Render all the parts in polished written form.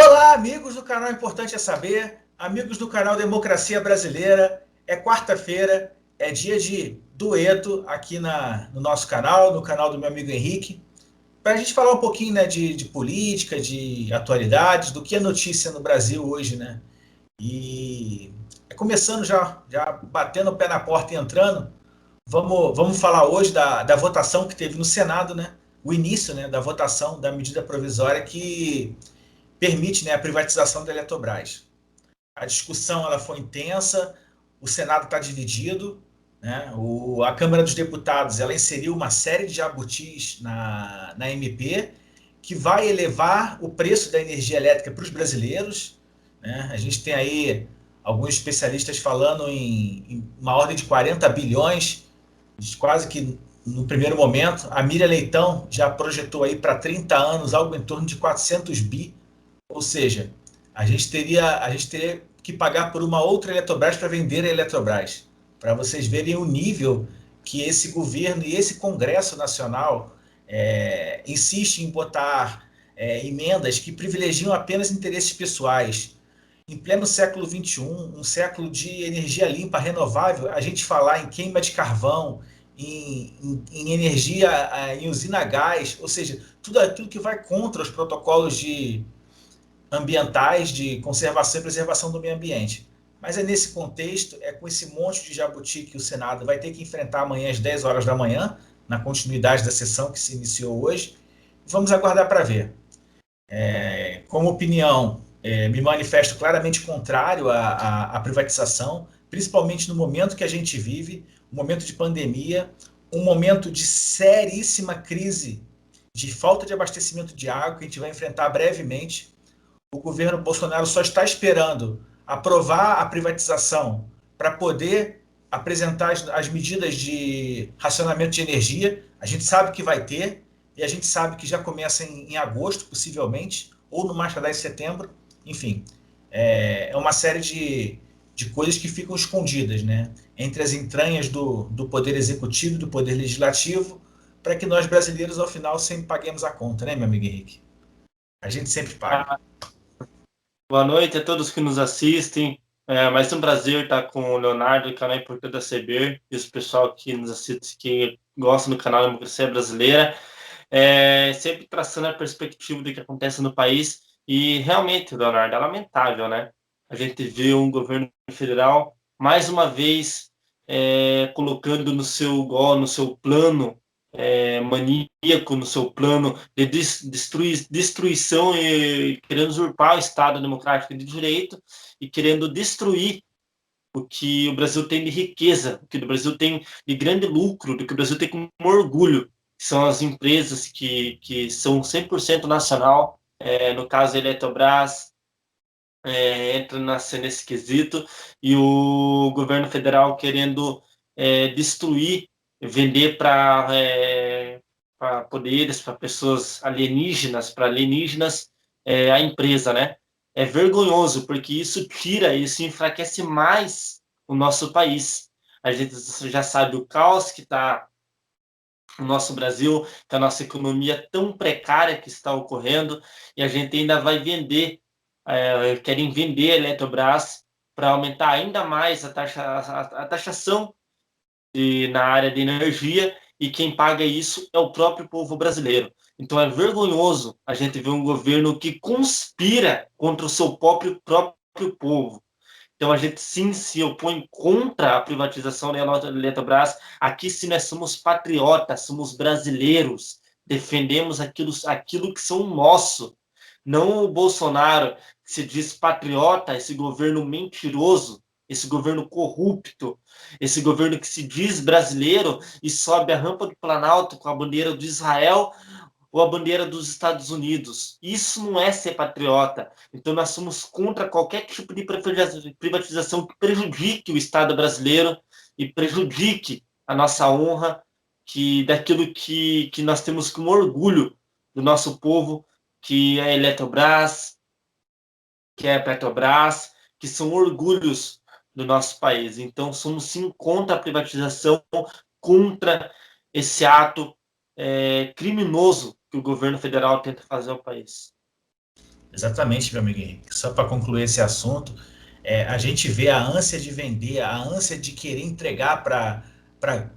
Olá, amigos do canal Importante é Saber, amigos do canal Democracia Brasileira. É quarta-feira, é dia de dueto aqui no nosso canal, no canal do meu amigo Henrique, para a gente falar um pouquinho, né, de política, de atualidades, do que é notícia no Brasil hoje, né? E começando já batendo o pé na porta e entrando, vamos falar hoje da votação que teve no Senado, né? O início, né, da votação da medida provisória que permite, né, a privatização da Eletrobras. A discussão ela foi intensa, o Senado está dividido, né? A Câmara dos Deputados ela inseriu uma série de jabutis na MP que vai elevar o preço da energia elétrica para os brasileiros. Né? A gente tem aí alguns especialistas falando em uma ordem de 40 bilhões, quase que no primeiro momento. A Miriam Leitão já projetou aí para 30 anos algo em torno de 400 bi, ou seja, a gente teria que pagar por uma outra Eletrobras para vender a Eletrobras, para vocês verem o nível que esse governo e esse Congresso Nacional insiste em botar emendas que privilegiam apenas interesses pessoais. Em pleno século XXI, um século de energia limpa, renovável, a gente falar em queima de carvão, em energia, em usina a gás, ou seja, tudo aquilo que vai contra os protocolos ambientais de conservação e preservação do meio ambiente. Mas é nesse contexto, é com esse monte de jabuti que o Senado vai ter que enfrentar amanhã às 10 horas da manhã, na continuidade da sessão que se iniciou hoje. Vamos aguardar para ver. Como opinião, me manifesto claramente contrário à privatização, principalmente no momento que a gente vive, um momento de pandemia, um momento de seríssima crise de falta de abastecimento de água que a gente vai enfrentar brevemente. O governo Bolsonaro só está esperando aprovar a privatização para poder apresentar as medidas de racionamento de energia. A gente sabe que vai ter, e a gente sabe que já começa em agosto, possivelmente, ou no mais tardar em setembro. Enfim, é uma série de coisas que ficam escondidas, né, entre as entranhas do Poder Executivo e do Poder Legislativo, para que nós brasileiros, ao final, sempre paguemos a conta, né, meu amigo Henrique? A gente sempre paga. Ah, Boa noite a todos que nos assistem. Mais um prazer estar com o Leonardo, do canal Importante da CB, e o pessoal que nos assiste, que gosta do canal Democracia Brasileira, sempre traçando a perspectiva do que acontece no país. E realmente, Leonardo, é lamentável, né? A gente vê um governo federal, mais uma vez, colocando no seu plano maníaco, no seu plano de destruição e querendo usurpar o Estado Democrático de Direito e querendo destruir o que o Brasil tem de riqueza, o que o Brasil tem de grande lucro, do que o Brasil tem com orgulho, que são as empresas que são 100% nacional, no caso a Eletrobras, entra nesse quesito, e o governo federal querendo destruir, vender para poderes, para pessoas alienígenas, para alienígenas, a empresa, né? É vergonhoso, porque isso enfraquece mais o nosso país. A gente já sabe o caos que está no nosso Brasil, que a nossa economia tão precária que está ocorrendo, e a gente ainda vai vender, querem vender a Eletrobras para aumentar ainda mais a taxação na área de energia, e quem paga isso é o próprio povo brasileiro. Então é vergonhoso a gente ver um governo que conspira contra o seu próprio povo. Então a gente sim se opõe contra a privatização da Eletrobras. Aqui sim nós somos patriotas, somos brasileiros, defendemos aquilo que são nosso. Não o Bolsonaro, que se diz patriota, esse governo mentiroso, esse governo corrupto, esse governo que se diz brasileiro e sobe a rampa do Planalto com a bandeira de Israel ou a bandeira dos Estados Unidos. Isso não é ser patriota. Então nós somos contra qualquer tipo de privatização que prejudique o Estado brasileiro e prejudique a nossa honra, daquilo que nós temos como orgulho do nosso povo, que é a Eletrobras, que é a Petrobras, que são orgulhos do nosso país. Então somos sim contra a privatização, contra esse ato criminoso que o governo federal tenta fazer ao país. Exatamente, meu amigo Henrique. Só para concluir esse assunto, a gente vê a ânsia de vender, a ânsia de querer entregar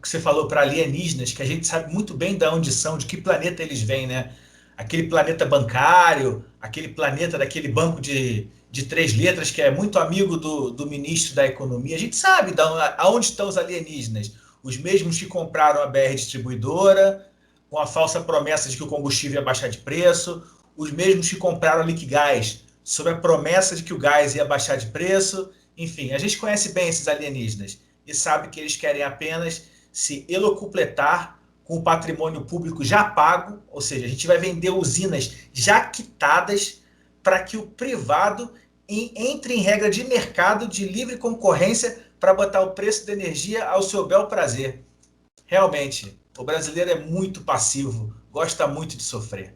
que você falou, para alienígenas, que a gente sabe muito bem de onde são, de que planeta eles vêm, né? Aquele planeta bancário, aquele planeta daquele banco de três letras que é muito amigo do ministro da Economia. A gente sabe aonde estão os alienígenas. Os mesmos que compraram a BR Distribuidora, com a falsa promessa de que o combustível ia baixar de preço, os mesmos que compraram a Liquigás, sob a promessa de que o gás ia baixar de preço. Enfim, a gente conhece bem esses alienígenas e sabe que eles querem apenas se elocupletar com o patrimônio público já pago, ou seja, a gente vai vender usinas já quitadas para que o privado entre em regra de mercado, de livre concorrência, para botar o preço da energia ao seu bel prazer. Realmente, o brasileiro é muito passivo, gosta muito de sofrer.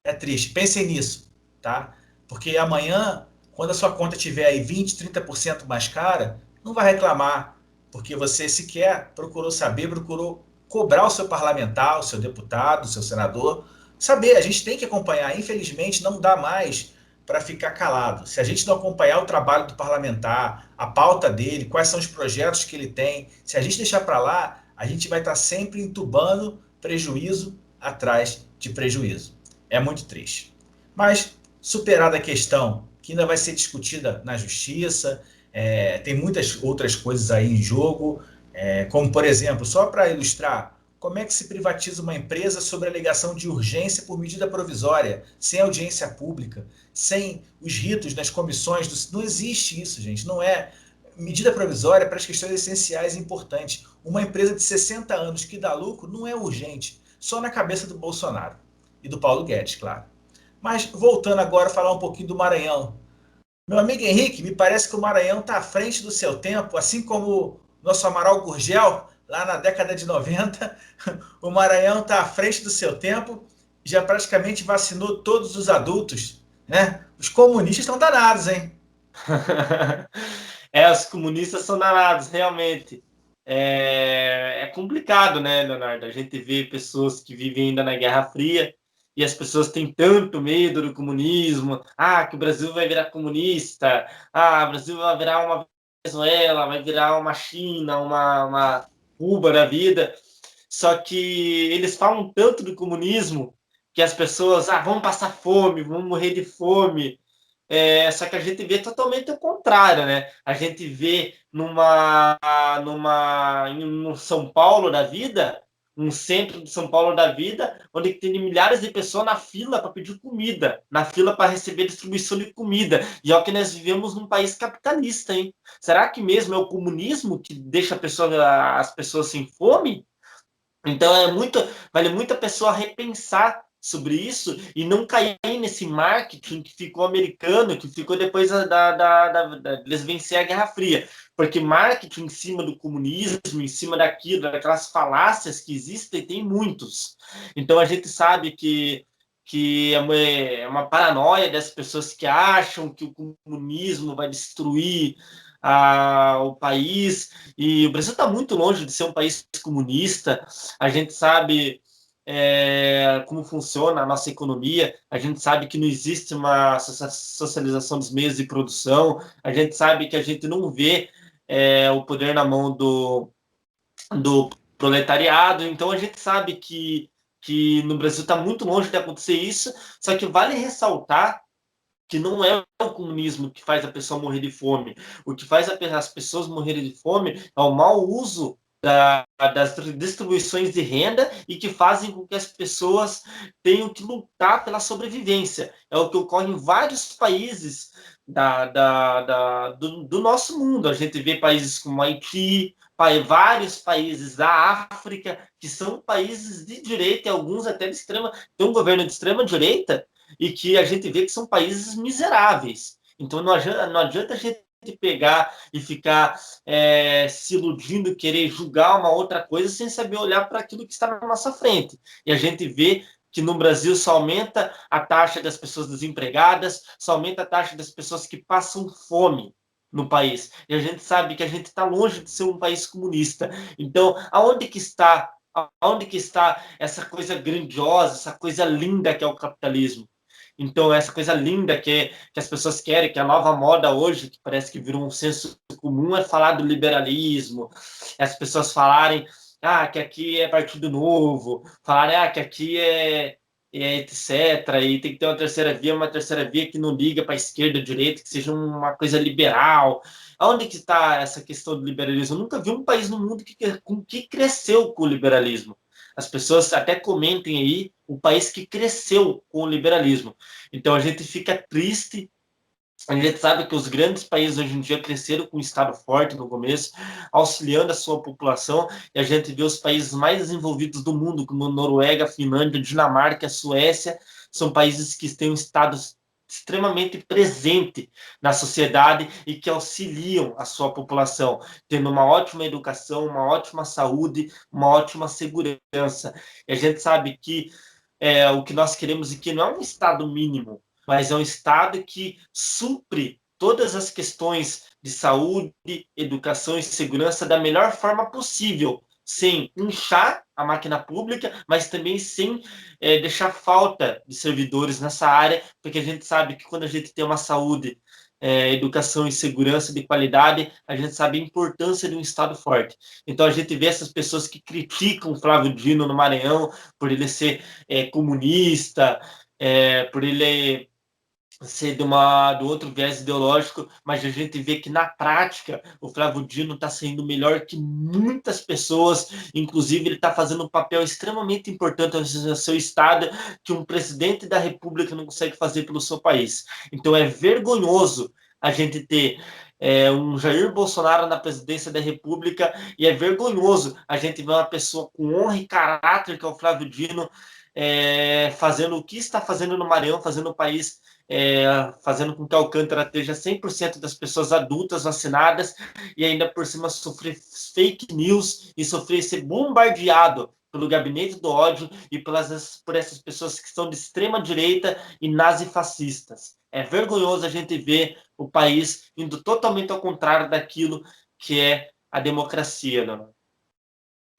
É triste. Pensem nisso, tá? Porque amanhã, quando a sua conta tiver aí 20, 30% mais cara, não vai reclamar, porque você sequer procurou saber, procurou cobrar o seu parlamentar, o seu deputado, o seu senador. Saber, a gente tem que acompanhar. Infelizmente, não dá mais para ficar calado. Se a gente não acompanhar o trabalho do parlamentar, a pauta dele, quais são os projetos que ele tem, se a gente deixar para lá, a gente vai estar sempre entubando prejuízo atrás de prejuízo. É muito triste. Mas, superada a questão que ainda vai ser discutida na justiça, tem muitas outras coisas aí em jogo, como, por exemplo, só para ilustrar, como é que se privatiza uma empresa sobre alegação de urgência por medida provisória, sem audiência pública, sem os ritos nas comissões? Não existe isso, gente. Não é medida provisória para as questões essenciais e importantes. Uma empresa de 60 anos que dá lucro não é urgente, só na cabeça do Bolsonaro e do Paulo Guedes, claro. Mas voltando agora a falar um pouquinho do Maranhão. Meu amigo Henrique, me parece que o Maranhão está à frente do seu tempo, assim como o nosso Amaral Gurgel, lá na década de 90. O Maranhão está à frente do seu tempo, já praticamente vacinou todos os adultos, né? Os comunistas estão danados, hein? Os comunistas são danados, realmente. É complicado, né, Leonardo? A gente vê pessoas que vivem ainda na Guerra Fria e as pessoas têm tanto medo do comunismo. Ah, que o Brasil vai virar comunista. Ah, o Brasil vai virar uma Venezuela, vai virar uma China, uma Cuba da vida. Só que eles falam tanto do comunismo que as pessoas, vão passar fome, vão morrer de fome. Só que a gente vê totalmente o contrário, né? A gente vê no São Paulo da vida, um centro de São Paulo da vida, onde tem milhares de pessoas na fila para pedir comida, na fila para receber distribuição de comida. E olha que nós vivemos num país capitalista, hein? Será que mesmo é o comunismo que deixa as pessoas sem fome? Então vale muito a pessoa repensar sobre isso e não cair nesse marketing que ficou americano, que ficou depois deles vencer a Guerra Fria. Porque marketing em cima do comunismo, em cima daquelas falácias que existem, tem muitos. Então a gente sabe que é uma paranoia das pessoas que acham que o comunismo vai destruir o país, e o Brasil está muito longe de ser um país comunista. A gente sabe como funciona a nossa economia, a gente sabe que não existe uma socialização dos meios de produção, a gente sabe que a gente não vê o poder na mão do proletariado, então a gente sabe que no Brasil está muito longe de acontecer isso, só que vale ressaltar que não é o comunismo que faz a pessoa morrer de fome. O que faz as pessoas morrerem de fome é o mau uso das distribuições de renda e que fazem com que as pessoas tenham que lutar pela sobrevivência. É o que ocorre em vários países do nosso mundo. A gente vê países como Haiti, vários países da África, que são países de direita, e alguns até de extrema, tem um governo de extrema direita, e que a gente vê que são países miseráveis. Então não adianta a gente pegar e ficar se iludindo, querer julgar uma outra coisa sem saber olhar para aquilo que está na nossa frente. E a gente vê que no Brasil só aumenta a taxa das pessoas desempregadas, só aumenta a taxa das pessoas que passam fome no país. E a gente sabe que a gente está longe de ser um país comunista. Então, aonde que está essa coisa grandiosa, essa coisa linda que é o capitalismo? Então, essa coisa linda que as pessoas querem, que a nova moda hoje, que parece que virou um senso comum, é falar do liberalismo, as pessoas falarem que aqui é Partido Novo, falarem que aqui é etc. E tem que ter uma terceira via que não liga para a esquerda ou direita, que seja uma coisa liberal. Onde que está essa questão do liberalismo? Eu nunca vi um país no mundo que cresceu com o liberalismo. As pessoas até comentem aí o país que cresceu com o liberalismo. Então a gente fica triste. A gente sabe que os grandes países hoje em dia cresceram com um Estado forte no começo, auxiliando a sua população, e a gente vê os países mais desenvolvidos do mundo, como Noruega, Finlândia, Dinamarca, Suécia, são países que têm um Estado extremamente presente na sociedade e que auxiliam a sua população, tendo uma ótima educação, uma ótima saúde, uma ótima segurança. E a gente sabe que o que nós queremos aqui não é um Estado mínimo, mas é um Estado que supre todas as questões de saúde, educação e segurança da melhor forma possível, sem inchar a máquina pública, mas também sem deixar falta de servidores nessa área, porque a gente sabe que quando a gente tem uma saúde, educação e segurança de qualidade, a gente sabe a importância de um Estado forte. Então a gente vê essas pessoas que criticam o Flávio Dino no Maranhão por ele ser comunista, por ele ser do outro viés ideológico, mas a gente vê que na prática o Flávio Dino está sendo melhor que muitas pessoas, inclusive ele está fazendo um papel extremamente importante no seu estado que um presidente da República não consegue fazer pelo seu país. Então é vergonhoso a gente ter um Jair Bolsonaro na presidência da República e é vergonhoso a gente ver uma pessoa com honra e caráter que é o Flávio Dino fazendo o que está fazendo no Maranhão, fazendo o país fazendo com que Alcântara esteja 100% das pessoas adultas vacinadas e ainda por cima sofrer fake news e sofrer ser bombardeado pelo gabinete do ódio e por essas pessoas que são de extrema direita e nazifascistas. É vergonhoso a gente ver o país indo totalmente ao contrário daquilo que é a democracia, né?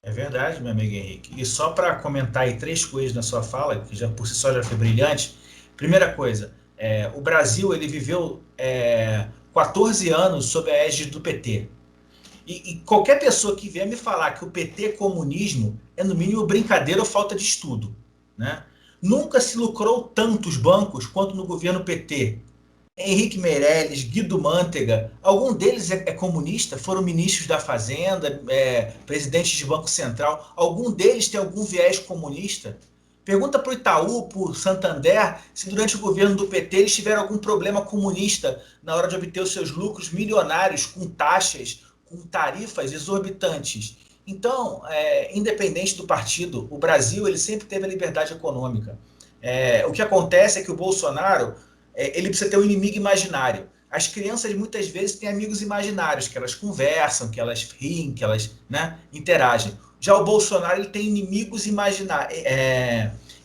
É verdade, meu amigo Henrique. E só para comentar aí 3 coisas na sua fala, que já por si só já foi brilhante. Primeira coisa, o Brasil ele viveu 14 anos sob a égide do PT. E qualquer pessoa que vier me falar que o PT é comunismo é no mínimo brincadeira ou falta de estudo, né? Nunca se lucrou tanto os bancos quanto no governo PT. Henrique Meirelles, Guido Mantega, algum deles é comunista, foram ministros da Fazenda, presidentes de Banco Central, algum deles tem algum viés comunista? Pergunta para o Itaú, para o Santander, se durante o governo do PT eles tiveram algum problema comunista na hora de obter os seus lucros milionários com taxas, com tarifas exorbitantes. Então, independente do partido, o Brasil ele sempre teve a liberdade econômica. O que acontece é que o Bolsonaro ele precisa ter um inimigo imaginário. As crianças muitas vezes têm amigos imaginários, que elas conversam, que elas riem, que elas interagem. Já o Bolsonaro ele tem inimigos imaginários,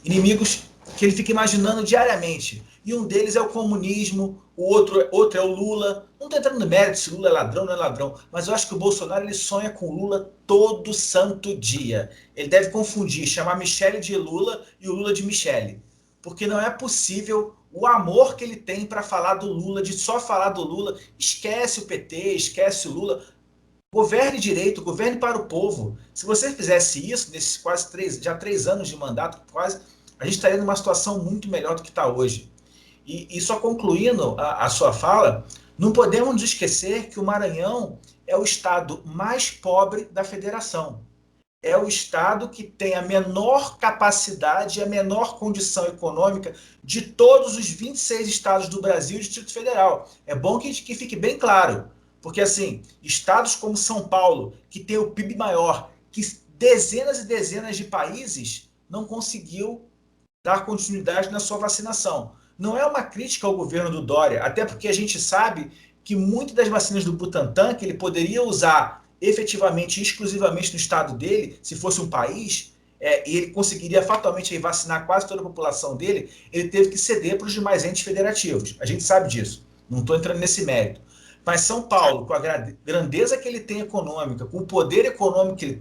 inimigos que ele fica imaginando diariamente. E um deles é o comunismo, o outro é o Lula. Não estou entrando no mérito se Lula é ladrão ou não é ladrão, mas eu acho que o Bolsonaro ele sonha com Lula todo santo dia. Ele deve confundir, chamar Michele de Lula e o Lula de Michele. Porque não é possível o amor que ele tem para falar do Lula, de só falar do Lula. Esquece o PT, esquece o Lula. Governe direito, governe para o povo. Se você fizesse isso, nesses quase 3 anos de mandato, quase, a gente estaria numa situação muito melhor do que está hoje. E só concluindo a sua fala, não podemos esquecer que o Maranhão é o estado mais pobre da federação. É o estado que tem a menor capacidade e a menor condição econômica de todos os 26 estados do Brasil e Distrito Federal. É bom que fique bem claro, porque assim, estados como São Paulo, que tem o PIB maior, que dezenas e dezenas de países não conseguiu dar continuidade na sua vacinação. Não é uma crítica ao governo do Dória, até porque a gente sabe que muitas das vacinas do Butantan, que ele poderia usar efetivamente, exclusivamente no estado dele, se fosse um país, e ele conseguiria fatalmente vacinar quase toda a população dele, ele teve que ceder para os demais entes federativos. A gente sabe disso. Não estou entrando nesse mérito. Mas São Paulo, com a grandeza que ele tem econômica, com o poder econômico que ele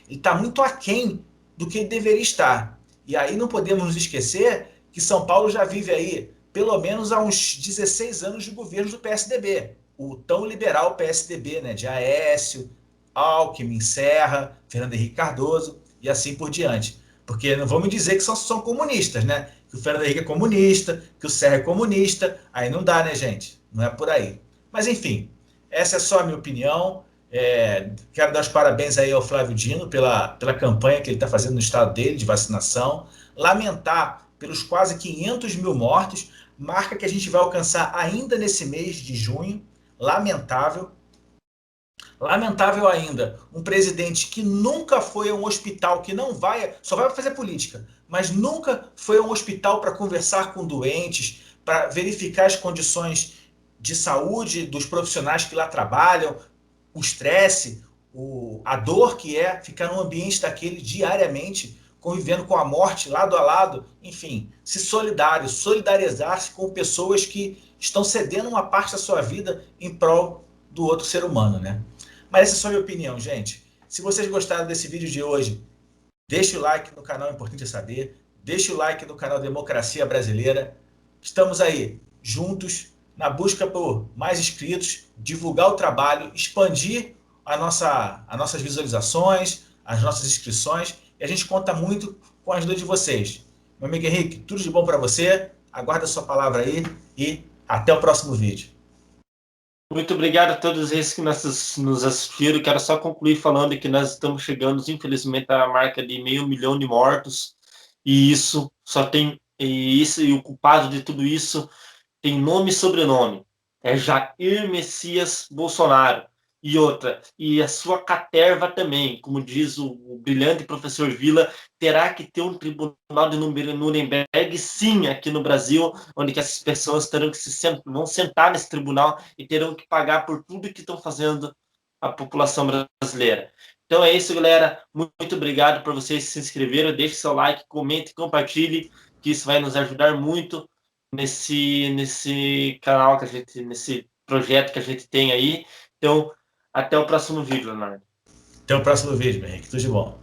está muito aquém do que ele deveria estar. E aí não podemos nos esquecer que São Paulo já vive aí pelo menos há uns 16 anos de governo do PSDB, o tão liberal PSDB, né, de Aécio, Alckmin, Serra, Fernando Henrique Cardoso e assim por diante. Porque não vamos dizer que são comunistas, né? Que o Fernando Henrique é comunista, que o Serra é comunista, aí não dá, né, gente? Não é por aí. Mas enfim, essa é só a minha opinião. Quero dar os parabéns aí ao Flávio Dino pela campanha que ele está fazendo no estado dele de vacinação. Lamentar pelos quase 500 mil mortos, marca que a gente vai alcançar ainda nesse mês de junho. Lamentável. Lamentável ainda, um presidente que nunca foi a um hospital, que não vai, só vai fazer política, mas nunca foi a um hospital para conversar com doentes, para verificar as condições de saúde dos profissionais que lá trabalham, o estresse, a dor que é ficar num ambiente daquele diariamente, convivendo com a morte lado a lado, enfim, se solidarizar-se com pessoas que estão cedendo uma parte da sua vida em prol do outro ser humano, né? Mas essa é só a minha opinião, gente. Se vocês gostaram desse vídeo de hoje, deixe o like no canal Importante Saber, deixe o like no canal Democracia Brasileira. Estamos aí, juntos, na busca por mais inscritos, divulgar o trabalho, expandir as nossas visualizações, as nossas inscrições, e a gente conta muito com a ajuda de vocês. Meu amigo Henrique, tudo de bom para você, aguarda a sua palavra aí e até o próximo vídeo. Muito obrigado a todos esses que nos assistiram. Quero só concluir falando que nós estamos chegando, infelizmente, à marca de 500 mil de mortos. E isso só tem. E o culpado de tudo isso tem nome e sobrenome. É Jair Messias Bolsonaro. E outra, e a sua caterva também, como diz o brilhante professor Villa, terá que ter um tribunal de Nuremberg, sim, aqui no Brasil, onde que essas pessoas terão que vão sentar nesse tribunal e terão que pagar por tudo que estão fazendo a população brasileira. Então é isso, galera. Muito obrigado por vocês se inscreverem. Deixe seu like, comente, compartilhe, que isso vai nos ajudar muito nesse canal que a gente, nesse projeto que a gente tem aí. Então, até o próximo vídeo, Leonardo. Até o próximo vídeo, meu Henrique. Tudo de bom.